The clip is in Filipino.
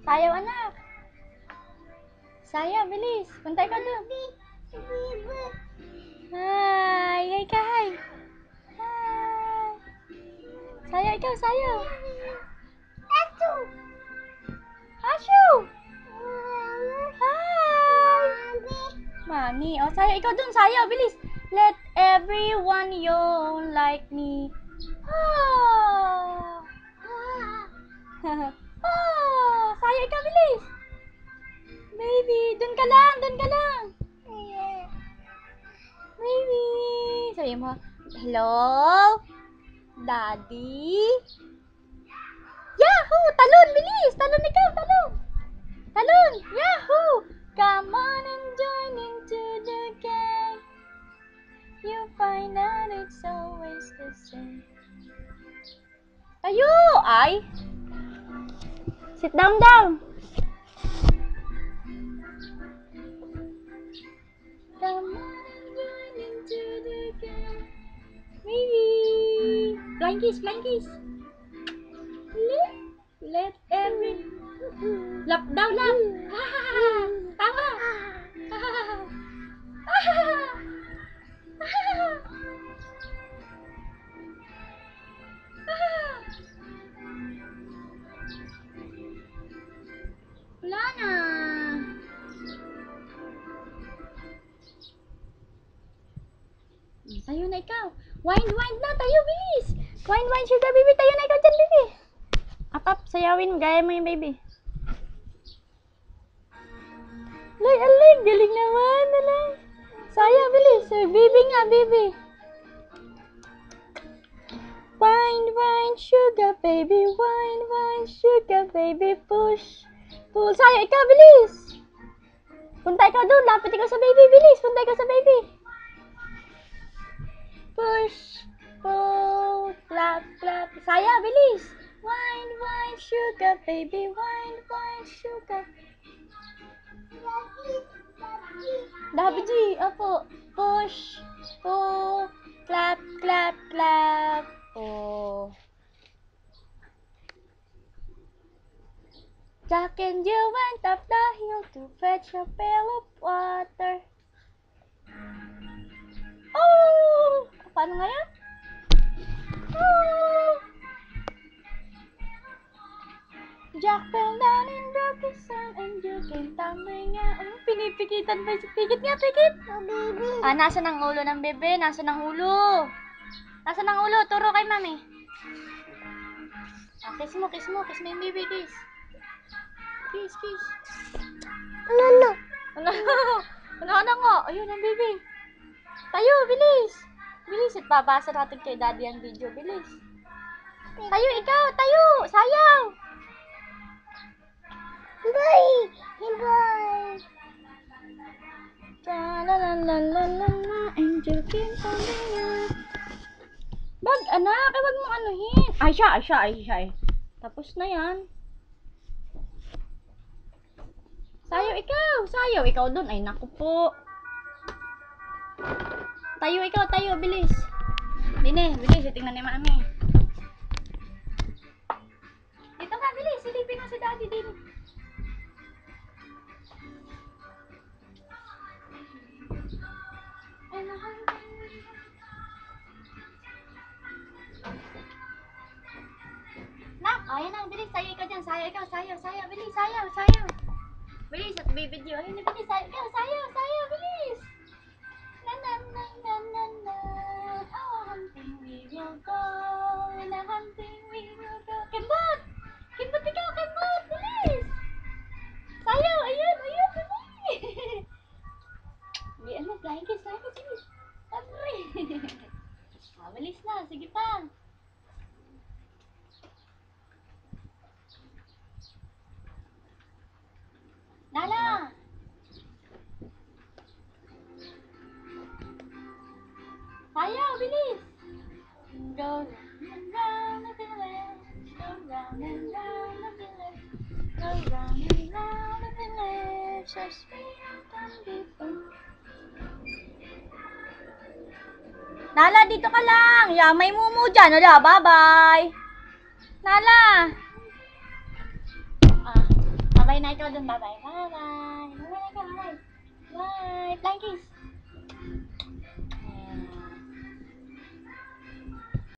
Sayaw, anak. Sayaw, bilis. Punta ikaw doon. Hi. Hi ka, hi. Hi. Sayaw ikaw, sayaw. Ashu. Hi. Mami. Oh, sayaw ikaw doon, sayaw, bilis. Let everyone yawn like me. Oh. Oh, sayaw ikaw, bilis. Baby, doon ka lang, doon ka lang. Baby. Sabi mo, hello? Daddy? Yahoo! Talon, bilis! Talon ikaw, talon! Talon! Yahoo! Come on and join into the gang. You'll find out it's always the same. Tayo! Ay! Sit down down! Come on and join into the gang. Baby! Flying kiss, flying kiss! Let every... Lap daw, lap! Tawa! Wala na! Tayo na ikaw! Wind na! Tayo, bilis! Wind, sugar baby! Tayo na ikaw dyan, baby! Up, sayawin. Gaya mo yung baby. Alay, galing naman. Alay. Saya, bilis. Baby nga, baby. Wine, sugar baby. Wine, sugar baby. Push. Saya, ikaw, bilis. Punta ikaw doon. Lapit ikaw sa baby. Bilis. Punta ikaw sa baby. Push. Pull. Clap. Saya, bilis. Wine, sugar baby, wine, sugar. Dabi, opo. Push, pull, clap. Oh. Jack and Jill went up the hill to fetch a pail of water. Oh! Paano nga yan? Oh! Jack fell down and broke his arm and Jill came tumbling out. Oh, pinipikitan pa si Pikit nga, Pikit. Oh, baby. Nasa ng ulo ng bebe? Nasa ng ulo? Nasa ng ulo? Turo kay mami. Kiss mo yung baby, kiss. Kiss. Ano? Ano nga? Ayun ang baby. Tayo, bilis. Bilis, at babasa natin kay daddy ang video, bilis. Tayo, ikaw, tayo, sayaw. Bye. And you can Bag, anak, wag mo anuhin. Ay, siya. Tapos na yan. Sayaw, ikaw dun. Ay, naku po. Tayo, bilis. Bilis, tingnan ni mami. Dito ka, bilis. Silipin mo si daddy din. Nak, ayan na, bilis. Sayaw ikaw dyan. Sayaw. Bilis, sayaw. Bilis, at bibidyo. Ayun na, bilis. Sayaw, bilis. Na. Oh, hunting we will go. Na hunting we will go. Kembot, ikaw, bilis. Sayaw, ayun, bilis. Ano, flying kiss, bilis. Bilis na, sige pa. Nala! Sayaw, bilis! Go round and round the village. Go round and round the village. Go round and round the village. So sweet and beautiful. Nala, dito ka lang. May mumu dyan. Wala, bye-bye. Nala! Bye na ikaw dun. Bye-bye. Bye-bye. Bye-bye ka. Bye. Bye. Flying kiss.